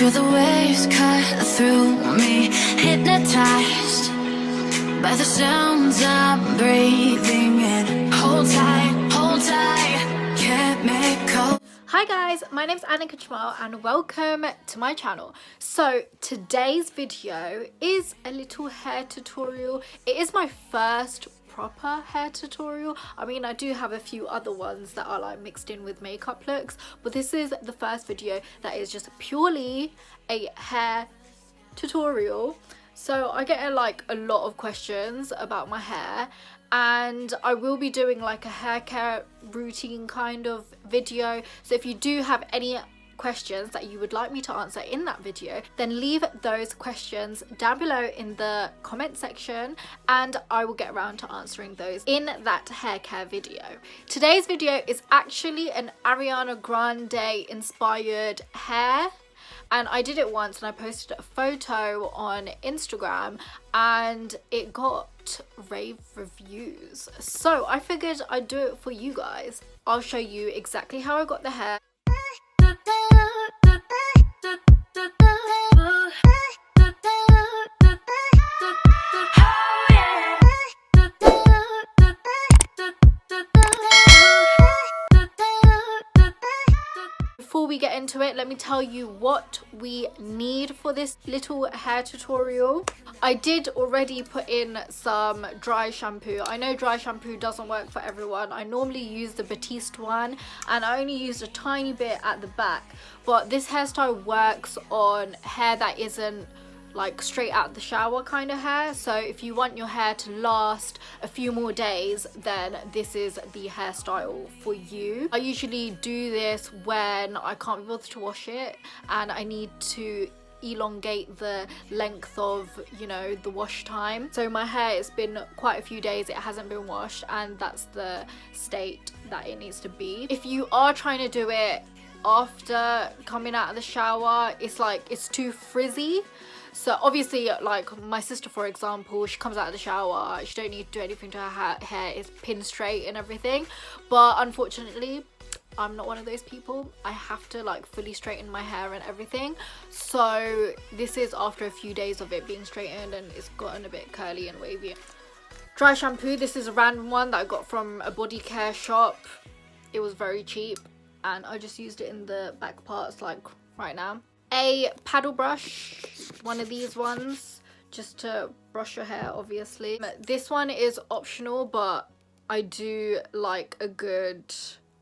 Feel the waves cut through me, hypnotized by the sounds I'm breathing in. Hold tight, chemical. Hi guys, my name's Annika Jamal and welcome to my channel. So today's video is a little hair tutorial. It is my first proper hair tutorial. I mean, I do have a few other ones that are like mixed in with makeup looks, but this is the first video that is just purely a hair tutorial. So I get like a lot of questions about my hair, and I will be doing like a hair care routine kind of video. So if you do have any questions that you would like me to answer in that video, then leave those questions down below in the comment section and I will get around to answering those in that hair care video. Today's video is actually an Ariana Grande inspired hair, and I did it once and I posted a photo on Instagram and it got rave reviews. So I figured I'd do it for you guys. I'll show you exactly how I got the hair. Before we get into it, let me tell you what we need for this little hair tutorial. I did already put in some dry shampoo. I know dry shampoo doesn't work for everyone. I normally use the Batiste one and I only used a tiny bit at the back, but this hairstyle works on hair that isn't like straight out the shower kind of hair. So if you want your hair to last a few more days, then this is the hairstyle for you. I usually do this when I can't be bothered to wash it and I need to elongate the length of, you know, the wash time. So my hair, it's been quite a few days, it hasn't been washed, and that's the state that it needs to be. If you are trying to do it after coming out of the shower, it's like it's too frizzy. So obviously, like my sister for example, she comes out of the shower, she don't need to do anything to her hair, it's pin straight and everything. But unfortunately, I'm not one of those people. I have to like fully straighten my hair and everything. So this is after a few days of it being straightened and it's gotten a bit curly and wavy. Dry shampoo, this is a random one that I got from a body care shop. It was very cheap and I just used it in the back parts like right now. A paddle brush, one of these ones, just to brush your hair obviously. This one is optional, but I do like a good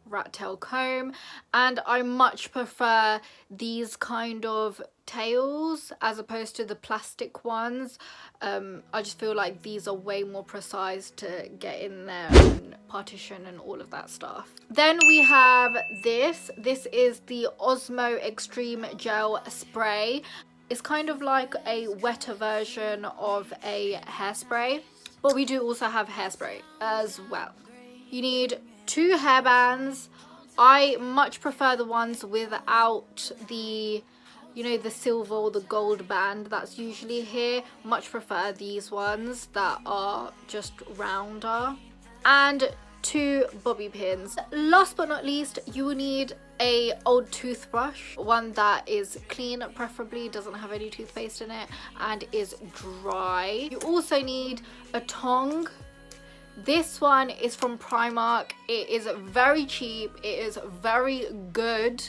rat tail comb, and I much prefer these kind of tails as opposed to the plastic ones. I just feel like these are way more precise to get in there and partition and all of that stuff. Then we have this is the Osmo Extreme Gel Spray. It's kind of like a wetter version of a hairspray, but we do also have hairspray as well. You need 2 hairbands. I much prefer the ones without the, you know, the silver or the gold band that's usually here. Much prefer these ones that are just rounder. And 2 bobby pins. Last but not least, you will need a old toothbrush, one that is clean, preferably doesn't have any toothpaste in it and is dry. You also need a tong. This one is from Primark. It is very cheap. It is very good,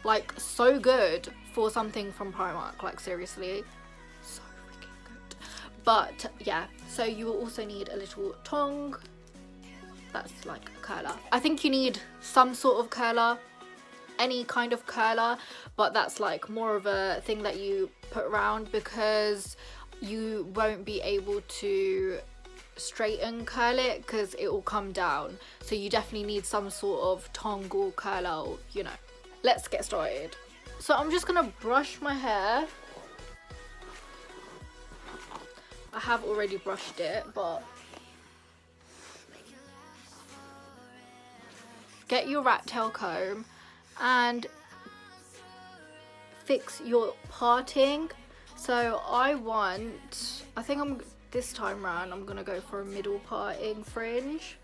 like so good for something from Primark, like seriously, so freaking good. But yeah, so you will also need a little tong. That's like a curler. I think you need some sort of curler, any kind of curler, but that's like more of a thing that you put around because you won't be able to straighten curl it because it will come down. So you definitely need some sort of tong or curler, or, you know. Let's get started. So I'm just gonna brush my hair. I have already brushed it, but get your rat tail comb and fix your parting. So this time around I'm gonna go for a middle parting fringe.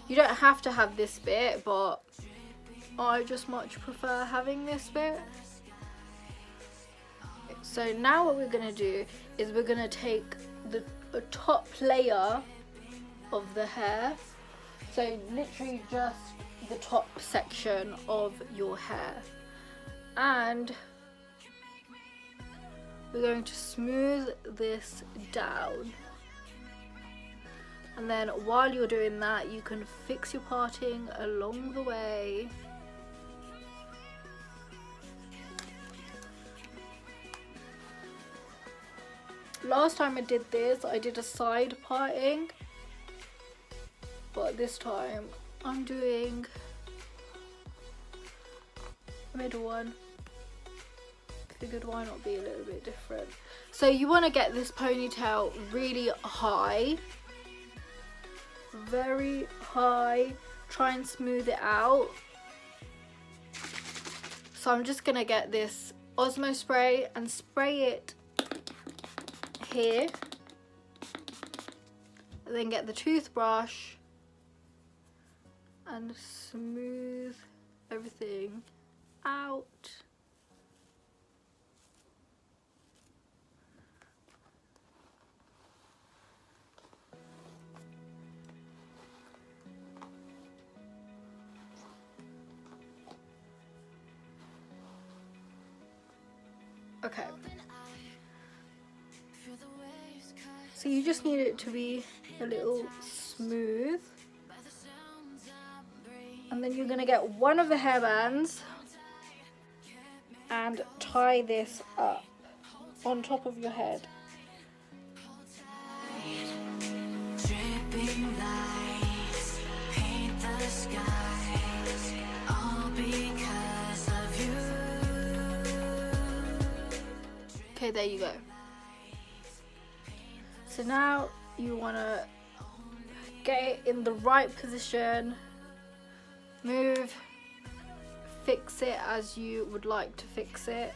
You don't have to have this bit, but I just much prefer having this bit. So now what we're gonna do is we're gonna take the top layer of the hair, so literally just the top section of your hair, and we're going to smooth this down. And then while you're doing that, you can fix your parting along the way. Last time I did this, I did a side parting, but this time I'm doing a middle one. Figured why not be a little bit different. So you want to get this ponytail really high, very high. Try and smooth it out. So I'm just gonna get this Osmo spray and spray it here, and then get the toothbrush and smooth everything out. Okay, so you just need it to be a little smooth, and then you're going to get one of the hairbands and tie this up on top of your head. Okay, there you go. So now you want to get it in the right position, move, fix it as you would like to fix it.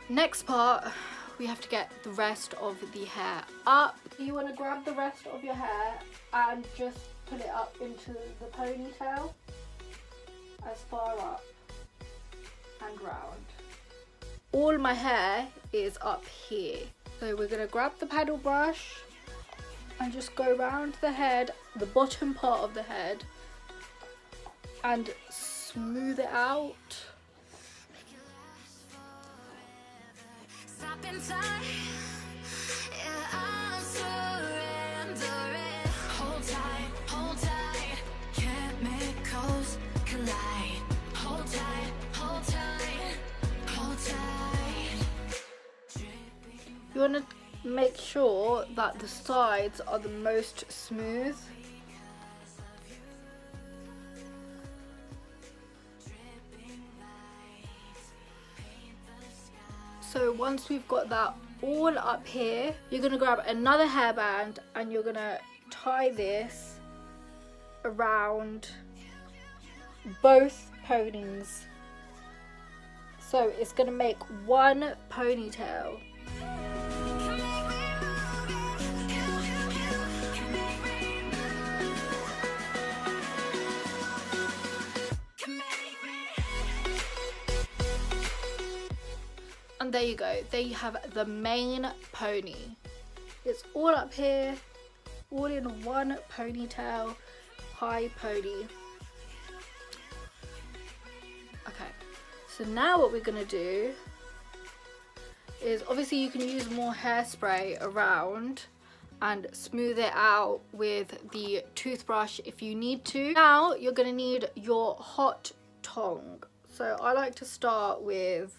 Next part, we have to get the rest of the hair up. You want to grab the rest of your hair and just put it up into the ponytail as far up and round. All my hair is up here. So we're going to grab the paddle brush and just go around the head, the bottom part of the head, and smooth it out. You want to make sure that the sides are the most smooth. So once we've got that all up here, you're going to grab another hairband and you're going to tie this around both ponies. So it's going to make one ponytail. And there you go, there you have the main pony. It's all up here, all in one ponytail, high pony. Okay, so now what we're gonna do is, obviously you can use more hairspray around and smooth it out with the toothbrush if you need to. Now you're gonna need your hot tong. So I like to start with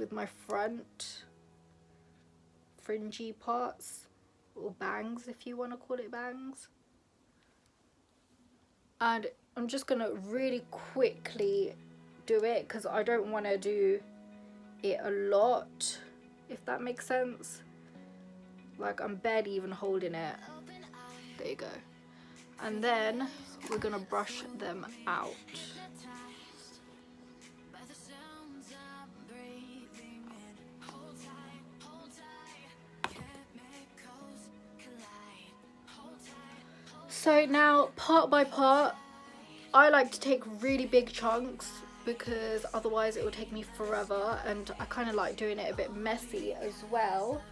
my front fringy parts, or bangs if you want to call it bangs. And I'm just gonna really quickly do it because I don't want to do it a lot, if that makes sense. Like, I'm barely even holding it. There you go. And then we're gonna brush them out. So now, part by part, I like to take really big chunks because otherwise it will take me forever, and I kind of like doing it a bit messy as well.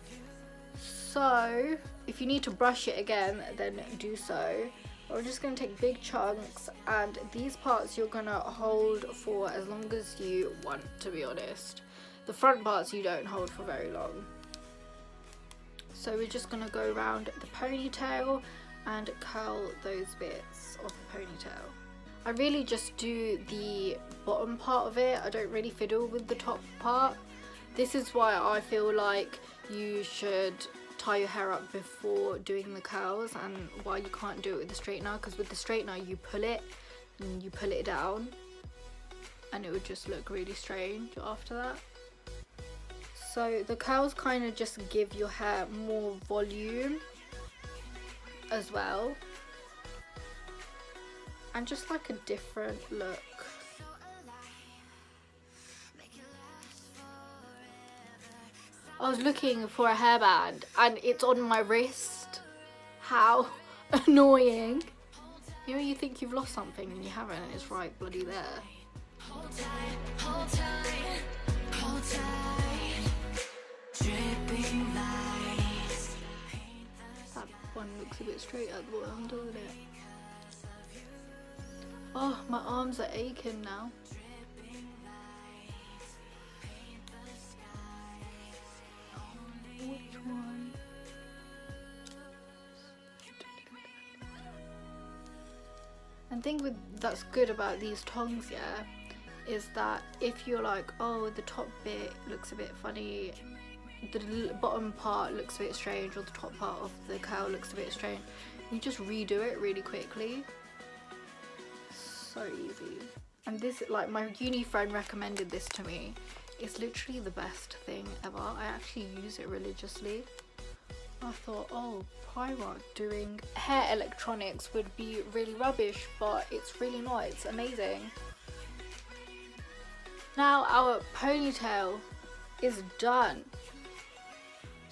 So if you need to brush it again, then do so. We're just going to take big chunks, and these parts you're going to hold for as long as you want, to be honest. The front parts you don't hold for very long. So we're just going to go around the ponytail and curl those bits of the ponytail. I really just do the bottom part of it. I don't really fiddle with the top part. This is why I feel like you should tie your hair up before doing the curls, and why you can't do it with the straightener, because with the straightener you pull it and you pull it down and it would just look really strange after that. So the curls kind of just give your hair more volume as well, and just like a different look. I was looking for a hairband and it's on my wrist. How annoying. You know, you think you've lost something and you haven't, and it's right bloody there. Hold tight, hold tight, hold tight. Dripping lights. That one looks a bit straight at the bottom, doesn't it? Oh, my arms are aching now. Which one? And thing with that's good about these tongs, yeah, is that if you're like, oh, the top bit looks a bit funny, the bottom part looks a bit strange, or the top part of the curl looks a bit strange, you just redo it really quickly. So easy. And this, like, my uni friend recommended this to me. It's literally the best thing ever. I actually use it religiously. I thought, oh, Primark doing hair electronics would be really rubbish, but it's really not. It's amazing. Now our ponytail is done.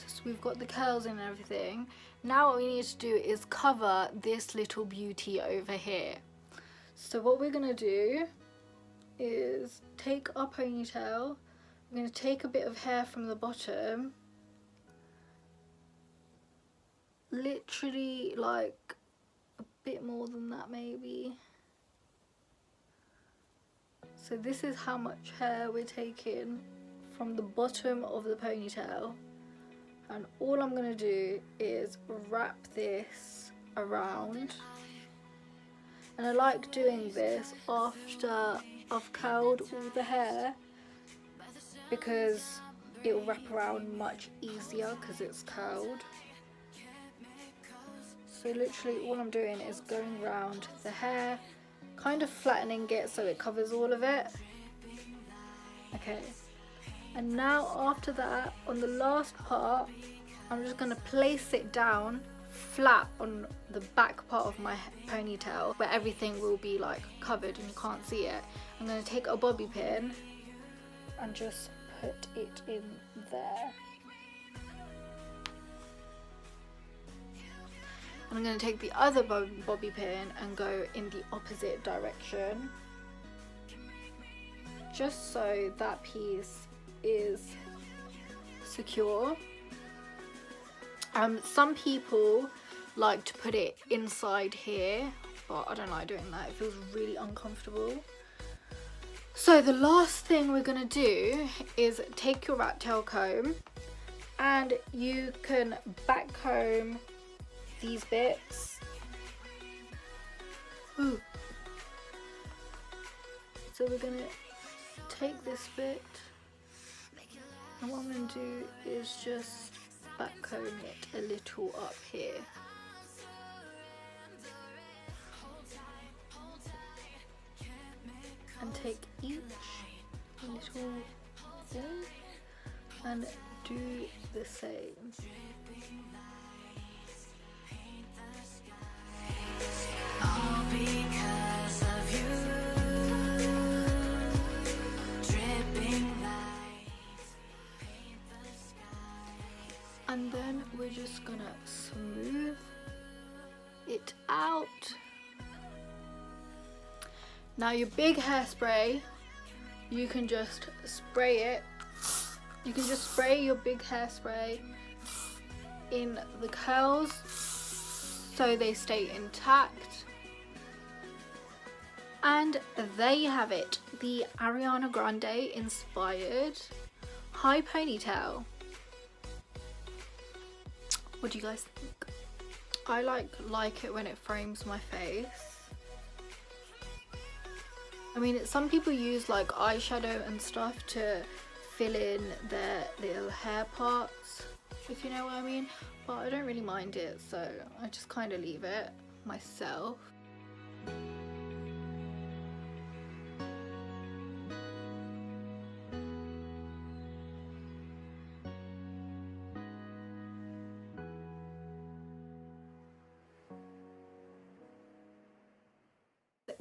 So we've got the curls and everything. Now what we need to do is cover this little beauty over here. So what we're gonna do is take our ponytail. I'm going to take a bit of hair from the bottom, literally like a bit more than that maybe. So this is how much hair we're taking from the bottom of the ponytail, and all I'm going to do is wrap this around. And I like doing this after I've curled all the hair, because it will wrap around much easier because it's curled. So literally all I'm doing is going around the hair, kind of flattening it so it covers all of it. Okay, and now after that, on the last part, I'm just going to place it down flat on the back part of my ponytail, where everything will be like covered and you can't see it. I'm going to take a bobby pin and just put it in there. And I'm going to take the other bobby pin and go in the opposite direction, just so that piece is secure. Some people like to put it inside here, but I don't like doing that. It feels really uncomfortable. So the last thing we're going to do is take your rat tail comb, and you can back comb these bits. Ooh. So we're going to take this bit, and what I'm going to do is just back comb it a little up here. And take each little thing and do the same. All because of you. Dripping lights. And then we're just gonna smooth it out. Now your big hairspray, you can just spray it. You can just spray your big hairspray in the curls so they stay intact. And there you have it, the Ariana Grande inspired high ponytail. What do you guys think? I like it when it frames my face. I mean, some people use like eyeshadow and stuff to fill in their little hair parts, if you know what I mean, but I don't really mind it, so I just kind of leave it myself.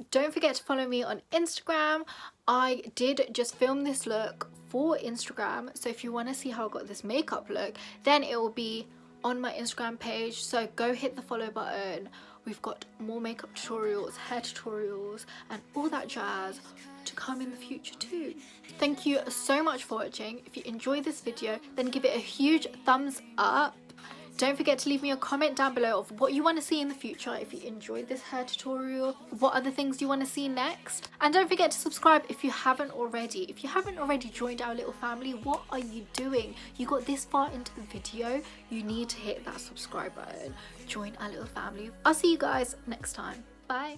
Don't forget to follow me on Instagram. I did just film this look for Instagram, so if you want to see how I got this makeup look, then it will be on my Instagram page, so go hit the follow button. We've got more makeup tutorials, hair tutorials and all that jazz to come in the future too. Thank you so much for watching. If you enjoyed this video, then give it a huge thumbs up. Don't forget to leave me a comment down below of what you want to see in the future. If you enjoyed this hair tutorial, what other things you want to see next. And don't forget to subscribe if you haven't already. If you haven't already joined our little family, what are you doing? You got this far into the video, you need to hit that subscribe button. Join our little family. I'll see you guys next time. Bye.